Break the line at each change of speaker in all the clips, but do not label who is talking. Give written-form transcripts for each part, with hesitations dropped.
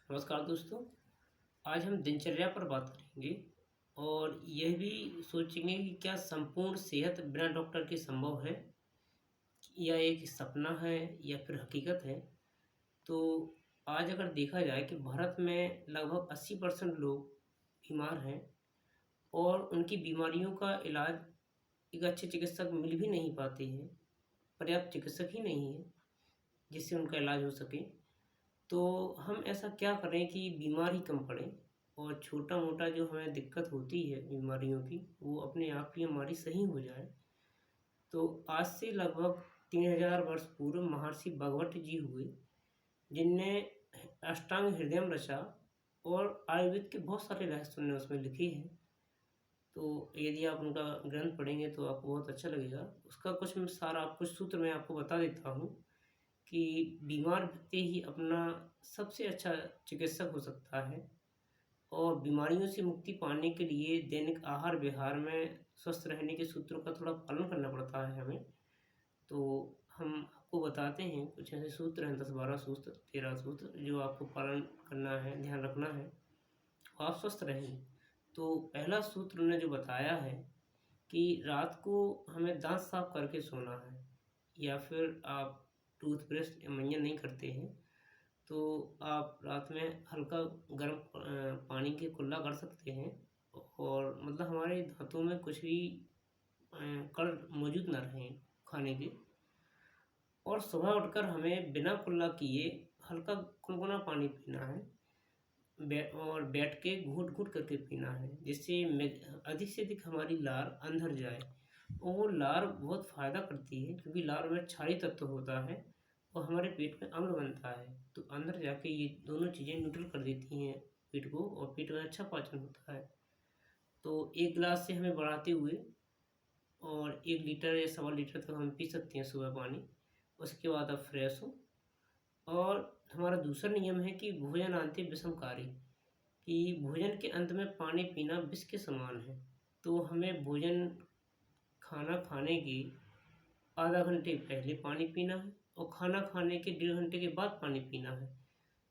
नमस्कार दोस्तों। आज हम दिनचर्या पर बात करेंगे और यह भी सोचेंगे कि क्या संपूर्ण सेहत बिना डॉक्टर के संभव है या एक सपना है या फिर हकीकत है। तो आज अगर देखा जाए कि भारत में लगभग 80% लोग बीमार हैं और उनकी बीमारियों का इलाज एक अच्छे चिकित्सक मिल भी नहीं पाते हैं, पर्याप्त चिकित्सक ही नहीं है जिससे उनका इलाज हो सके। तो हम ऐसा क्या करें कि बीमार ही कम पड़ें और छोटा-मोटा जो हमें दिक्कत होती है बीमारियों की, वो अपने आप ही हमारी सही हो जाए। तो आज से लगभग 3000 वर्ष पूर्व महर्षि भगवत जी हुए, जिनने अष्टांग हृदयम रचा और आयुर्वेद के बहुत सारे रहस्य उन्होंने उसमें लिखे हैं। तो यदि आप उनका ग्रंथ पढ़ेंगे तो आपको बहुत अच्छा लगेगा। उसका कुछ मैं सारा कुछ सूत्र मैं आपको बता देता हूँ कि बीमार व्यक्ति ही अपना सबसे अच्छा चिकित्सक हो सकता है और बीमारियों से मुक्ति पाने के लिए दैनिक आहार विहार में स्वस्थ रहने के सूत्रों का थोड़ा पालन करना पड़ता है हमें। तो हम आपको बताते हैं कुछ ऐसे सूत्र हैं, 10-12 सूत्र, 13 सूत्र जो आपको पालन करना है, ध्यान रखना है और आप स्वस्थ रहें। तो पहला सूत्र उन्होंने जो बताया है कि रात को हमें दांत साफ करके सोना है, या फिर आप टूथब्रश या मंजन नहीं करते हैं तो आप रात में हल्का गर्म पानी के कुल्ला कर सकते हैं और मतलब हमारे दांतों में कुछ भी कण मौजूद ना रहें खाने के। और सुबह उठकर हमें बिना कुल्ला किए हल्का गुनगुना पानी पीना है, और बैठ के घूंट-घूंट करके पीना है, जिससे अधिक से अधिक हमारी लार अंदर जाए। और वो लार बहुत फ़ायदा करती है क्योंकि लार में क्षारीय तत्व होता है और हमारे पेट में अम्ल बनता है। तो अंदर जाके ये दोनों चीज़ें न्यूट्रल कर देती हैं पेट को और पेट में अच्छा पाचन होता है। तो 1 गिलास से हमें बढ़ाते हुए और 1 लीटर या सवा लीटर तक हम पी सकते हैं सुबह पानी। उसके बाद आप फ्रेश हो। और हमारा दूसरा नियम है कि भोजनान्ते विषमकारी, कि भोजन के अंत में पानी पीना विष के समान है। तो हमें खाना खाने के आधा घंटे पहले पानी पीना है और खाना खाने के 1.5 घंटे के बाद पानी पीना है।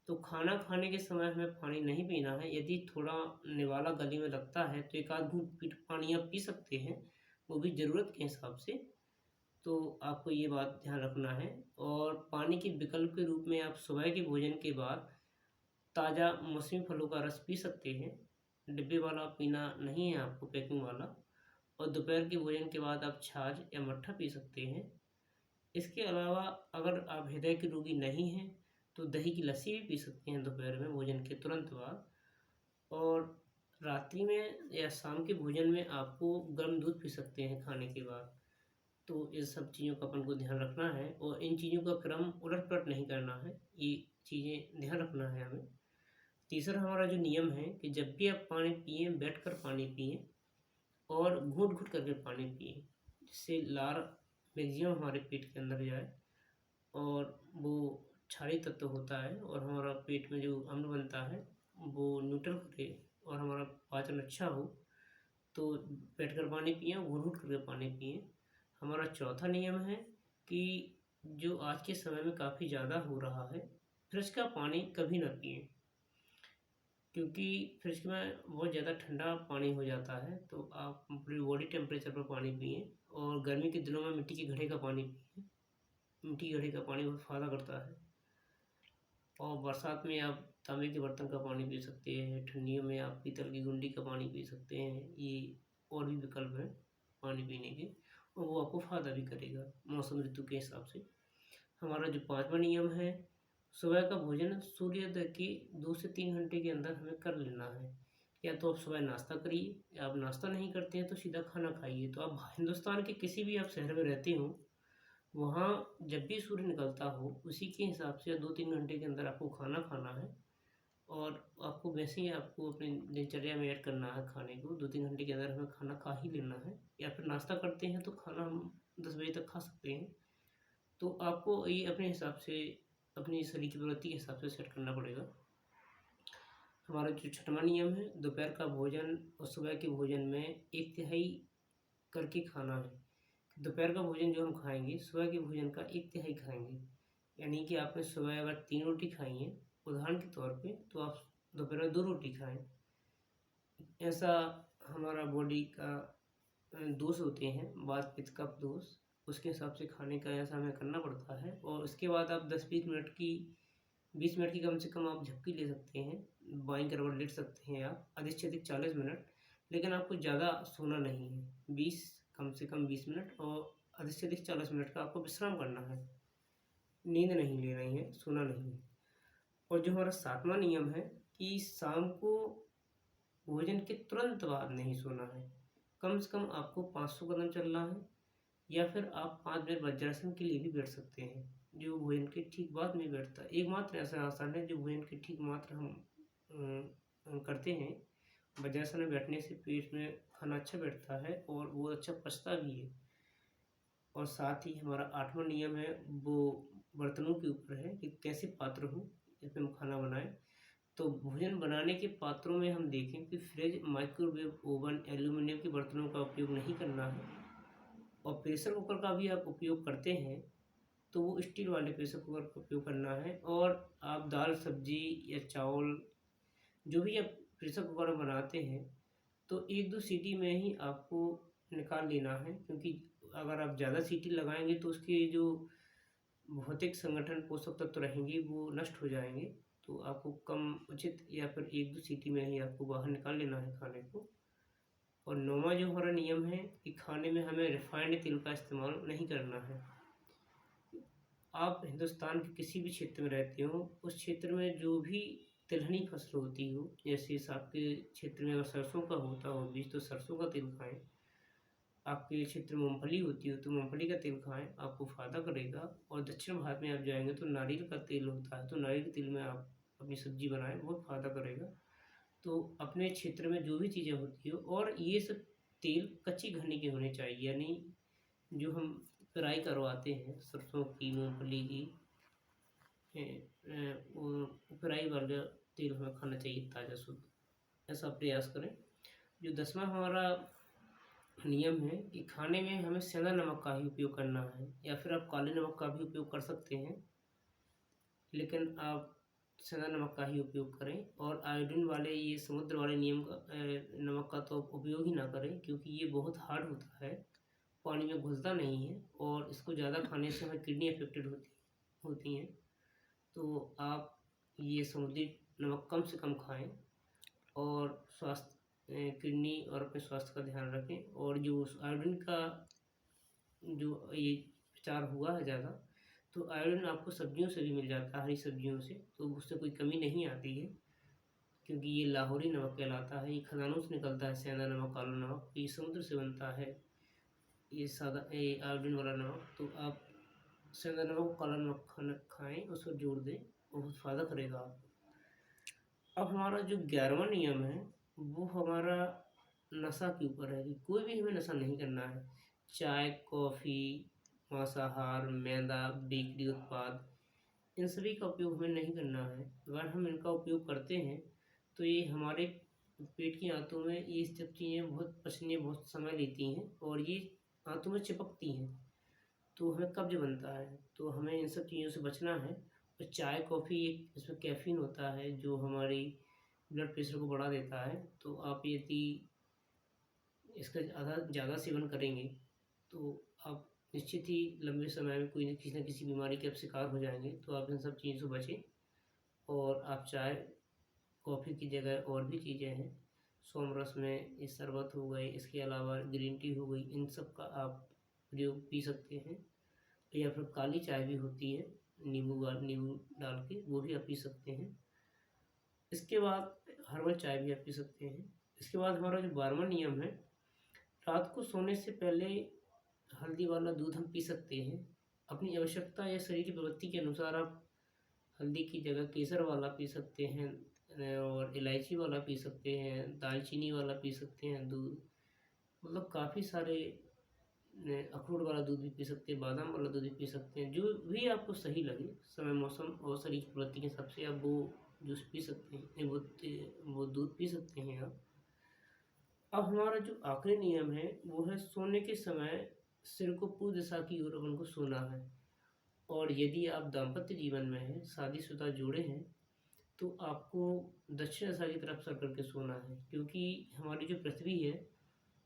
तो खाना खाने के समय हमें पानी नहीं पीना है। यदि थोड़ा निवाला गले में लगता है तो 1 आध घूँट पानी आप पी सकते हैं, वो भी ज़रूरत के हिसाब से। तो आपको ये बात ध्यान रखना है। और पानी के विकल्प के रूप में आप सुबह के भोजन के बाद ताज़ा मौसमी फलों का रस पी सकते हैं। डिब्बे वाला पीना नहीं है आपको, पैकिंग वाला। और दोपहर के भोजन के बाद आप छाछ या मट्ठा पी सकते हैं। इसके अलावा अगर आप हृदय के रोगी नहीं हैं तो दही की लस्सी भी पी सकते हैं दोपहर में भोजन के तुरंत बाद। और रात्रि में या शाम के भोजन में आपको गर्म दूध पी सकते हैं खाने के बाद। तो इस सब चीज़ों का अपन को ध्यान रखना है और इन चीज़ों का क्रम उलट-पलट नहीं करना है। ये चीज़ें ध्यान रखना है हमें। तीसरा हमारा जो नियम है कि जब भी आप पानी पिएँ, बैठकर पानी पिएँ और घूँट-घूँट करके पानी पिएँ, जिससे लार मैक्सिमम हमारे पेट के अंदर जाए और वो क्षारीय तत्व होता है और हमारा पेट में जो अम्ल बनता है, वो न्यूट्रल करे और हमारा पाचन अच्छा हो। तो बैठकर पानी पिएँ, घूँट-घूँट करके पानी पिएँ। हमारा चौथा नियम है कि जो आज के समय में काफ़ी ज़्यादा हो रहा है, फ्रिज का पानी कभी ना पिएँ। क्योंकि फ्रिज में बहुत ज़्यादा ठंडा पानी हो जाता है, तो आप अपनी बॉडी टेम्परेचर पर पानी पिएँ। और गर्मी के दिनों में मिट्टी के घड़े का पानी पिएँ। मिट्टी के घड़े का पानी बहुत फ़ायदा करता है। और बरसात में आप तांबे के बर्तन का पानी पी सकते हैं, ठंडियों में आप पीतल की गुंडी का पानी पी सकते हैं। ये और भी विकल्प हैं पानी पीने के और वो आपको फ़ायदा भी करेगा मौसम ऋतु के हिसाब से। हमारा जो 5वां नियम है, सुबह का भोजन सूर्योदय के 2 से 3 घंटे के अंदर हमें कर लेना है। या तो आप सुबह नाश्ता करिए, या आप नाश्ता नहीं करते हैं तो सीधा खाना खाइए। तो आप हिंदुस्तान के किसी भी आप शहर में रहते हो, वहाँ जब भी सूर्य निकलता हो, उसी के हिसाब से 2-3 घंटे के अंदर आपको खाना खाना है। और आपको वैसे ही आपको अपनी दिनचर्या में ऐड करना है खाने को, 2-3 घंटे के अंदर हमें खाना खा ही लेना है। या फिर नाश्ता करते हैं तो खाना हम 10 बजे तक खा सकते हैं। तो आपको ये अपने हिसाब से, अपनी शरीर की प्रवृत्ति के हिसाब से सेट करना पड़ेगा। हमारा जो 6वां नियम है, दोपहर का भोजन और सुबह के भोजन में 1 तिहाई करके खाना है। दोपहर का भोजन जो हम खाएँगे, सुबह के भोजन का 1 तिहाई खाएँगे। यानी कि आपने सुबह अगर 3 रोटी खाई हैं, उदाहरण के तौर पे तो आप दोपहर में 2 रोटी खाएँ। ऐसा हमारा बॉडी का दोष होते हैं, वात पित्त कफ दोष, उसके हिसाब से खाने का ऐसा हमें करना पड़ता है। और उसके बाद आप 20 मिनट की कम से कम आप झपकी ले सकते हैं, बाईं करवट लेट सकते हैं आप, अधिक से अधिक 40 मिनट। लेकिन आपको ज़्यादा सोना नहीं है, 20 कम से कम 20 मिनट और अधिक से अधिक 40 मिनट का आपको विश्राम करना है। नींद नहीं ले रही है, सोना नहीं है। और जो हमारा 7वां नियम है कि शाम को भोजन के तुरंत बाद नहीं सोना है। कम से कम आपको 500 कदम चलना है, या फिर आप 5 मिनट वज्रासन के लिए भी बैठ सकते हैं, जो भोजन के ठीक बाद में बैठता है। एकमात्र ऐसा आसन है जो भोजन के ठीक मात्र हम करते हैं। वज्रासन में बैठने से पेट में खाना अच्छा बैठता है और वो अच्छा पचता भी है। और साथ ही हमारा 8वां नियम है वो बर्तनों के ऊपर है कि कैसे पात्र हो जिसमें हम खाना बनाएं। तो भोजन बनाने के पात्रों में हम देखें कि फ्रिज, माइक्रोवेव ओवन, एल्यूमीनियम के बर्तनों का उपयोग नहीं करना है। और प्रेशर कुकर का भी आप उपयोग करते हैं तो वो स्टील वाले प्रेशर कुकर का उपयोग करना है। और आप दाल, सब्जी या चावल जो भी आप प्रेशर कुकर में बनाते हैं तो 1-2 सीटी में ही आपको निकाल लेना है, क्योंकि अगर आप ज़्यादा सीटी लगाएंगे तो उसके जो भौतिक संगठन, पोषक तत्व रहेंगे वो नष्ट हो जाएंगे। तो आपको कम उचित या फिर 1-2 सीटी में ही आपको बाहर निकाल लेना है खाने को। और 9वां जो हमारा नियम है कि खाने में हमें रिफाइंड तेल का इस्तेमाल नहीं करना है। आप हिंदुस्तान के किसी भी क्षेत्र में रहते हो, उस क्षेत्र में जो भी तिलहनी फसल होती हो, जैसे आपके क्षेत्र में अगर सरसों का होता हो बीज तो सरसों का तेल खाएं। आपके क्षेत्र में मूंगफली होती हो तो मूंगफली का तेल खाएं, आपको फ़ायदा करेगा। और दक्षिण भारत में आप जाएंगे तो नारियल का तेल होता है, तो नारियल के तेल में आप अपनी सब्जी बनाएं, बहुत फ़ायदा करेगा। तो अपने क्षेत्र में जो भी चीज़ें होती हो, और ये सब तेल कच्ची घनी के होने चाहिए, यानी जो हम पेराई करवाते हैं सरसों की, मूंगफली की, वो पेराई वाला तेल हमें खाना चाहिए, ताज़ा शुद्ध। ऐसा प्रयास करें। जो 10वां हमारा नियम है कि खाने में हमें सेंधा नमक का ही उपयोग करना है, या फिर आप काले नमक का भी उपयोग कर सकते हैं, लेकिन आप सेंधा नमक का ही उपयोग करें। और आयोडीन वाले, ये समुद्र वाले नमक का तो उपयोग ही ना करें, क्योंकि ये बहुत हार्ड होता है, पानी में घुलता नहीं है और इसको ज़्यादा खाने से हमें किडनी अफेक्टेड होती हैं। तो आप ये समुद्री नमक कम से कम खाएं और किडनी और अपने स्वास्थ्य का ध्यान रखें। और जो आयोडीन का जो ये प्रचार हुआ है ज़्यादा, तो आयोडीन आपको सब्जियों से भी मिल जाता है, हरी सब्जियों से, तो उससे कोई कमी नहीं आती है, क्योंकि ये लाहौरी नमक कहलाता है। ये खदानों से निकलता है, सेंधा नमक, काला नमक, ये समुद्र से बनता है, ये सादा ये आयोडीन वाला नमक। तो आप सेंधा नमक, काला नमक खाएँ, उसको जोड़ दें, बहुत फ़ायदा करेगा आपको। अब हमारा जो 11वां नियम है वो हमारा नशा के ऊपर है कि कोई भी हमें नशा नहीं करना है। चाय, कॉफ़ी, मांसाहार, मैदा, बेकरी उत्पाद, इन सभी का उपयोग हमें नहीं करना है। अगर हम इनका उपयोग करते हैं तो ये हमारे पेट की आंतों में ये सब चीज़ें बहुत पचने बहुत समय लेती हैं और ये आंतों में चिपकती हैं, तो हमें कब्ज बनता है। तो हमें इन सब चीज़ों से बचना है। और चाय, कॉफ़ी, इसमें कैफ़ीन होता है जो हमारी ब्लड प्रेशर को बढ़ा देता है। तो आप यदि इसका ज़्यादा सेवन करेंगे तो आप निश्चित ही लंबे समय में कोई किसी न किसी बीमारी के आप शिकार हो जाएंगे। तो आप इन सब चीज़ों से बचें। और आप चाय, कॉफ़ी की जगह और भी चीज़ें हैं, सोमरस में ये शरबत हो गए, इसके अलावा ग्रीन टी हो गई, इन सब का आप प्रयोग पी सकते हैं। या फिर काली चाय भी होती है, नींबू डाल के, वो भी आप पी सकते हैं। इसके बाद हर्बल चाय भी आप पी सकते हैं। इसके बाद हमारा जो 12वां नियम है, रात को सोने से पहले हल्दी वाला दूध हम पी सकते हैं। अपनी आवश्यकता या शरीर की प्रवृत्ति के अनुसार आप हल्दी की जगह केसर वाला पी सकते हैं, और इलायची वाला पी सकते हैं, दालचीनी वाला पी सकते हैं दूध। मतलब काफ़ी सारे अखरोट वाला दूध भी पी सकते हैं, बादाम वाला दूध भी पी सकते हैं, जो भी आपको सही लगे समय, मौसम और शरीर की प्रवृत्ति के हिसाब से आप वो जूस पी सकते हैं, वो दूध पी सकते हैं आप। अब हमारा जो आखिरी नियम है वो है सोने के समय सिर को पूर्व दिशा की ओर अपन को सोना है। और यदि आप दाम्पत्य जीवन में हैं, शादीशुदा जोड़े हैं, तो आपको दक्षिण दिशा की तरफ सर करके सोना है, क्योंकि हमारी जो पृथ्वी है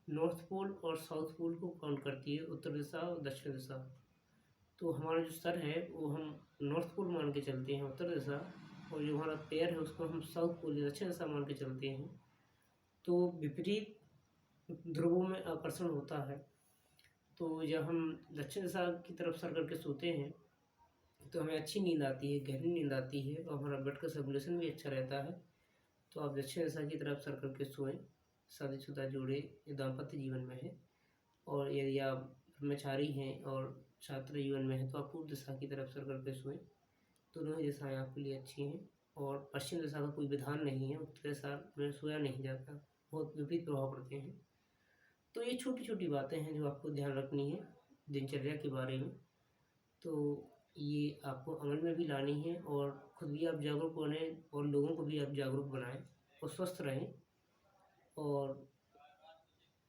नॉर्थ पोल और साउथ पोल को काउंट करती है, उत्तर दिशा और दक्षिण दिशा। तो हमारा जो सर है वो हम नॉर्थ पोल मान के चलते हैं, उत्तर दिशा, और जो हमारा पैर है उसको हम साउथ पोल या दक्षिण दिशा मान के चलते हैं। तो विपरीत ध्रुवों में आकर्षण होता है। तो जब हम दक्षिण दिशा की तरफ सर करके सोते हैं तो हमें अच्छी नींद आती है, गहरी नींद आती है, और हमारा ब्लड का सर्कुलेशन भी अच्छा रहता है। तो आप दक्षिण दिशा की तरफ सर करके सोएं, शादीशुदा जोड़े या दाम्पत्य जीवन में है। और यदि आप ब्रह्मचारी हैं और छात्र जीवन में है तो आप पूर्व दिशा की तरफ सर करके सोएं। दोनों ही दिशाएं आपके लिए अच्छी हैं, और पश्चिम दिशा का कोई विधान नहीं है, उत्तर दिशा में सोया नहीं जाता, बहुत विपरीत प्रभाव पड़ते हैं। तो ये छोटी छोटी बातें हैं जो आपको ध्यान रखनी है दिनचर्या के बारे में। तो ये आपको अमल में भी लानी है, और खुद भी आप जागरूक बने और लोगों को भी आप जागरूक बनाएं और स्वस्थ रहें। और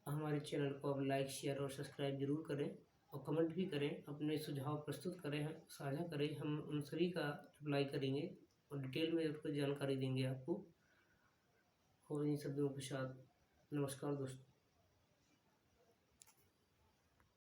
हमारे चैनल को आप लाइक, शेयर और सब्सक्राइब जरूर करें, और कमेंट भी करें, अपने सुझाव प्रस्तुत करें, साझा करें। हम उन सभी का रिप्लाई करेंगे और डिटेल में उसको जानकारी देंगे आपको। और इन शब्दों के साथ नमस्कार दोस्तों।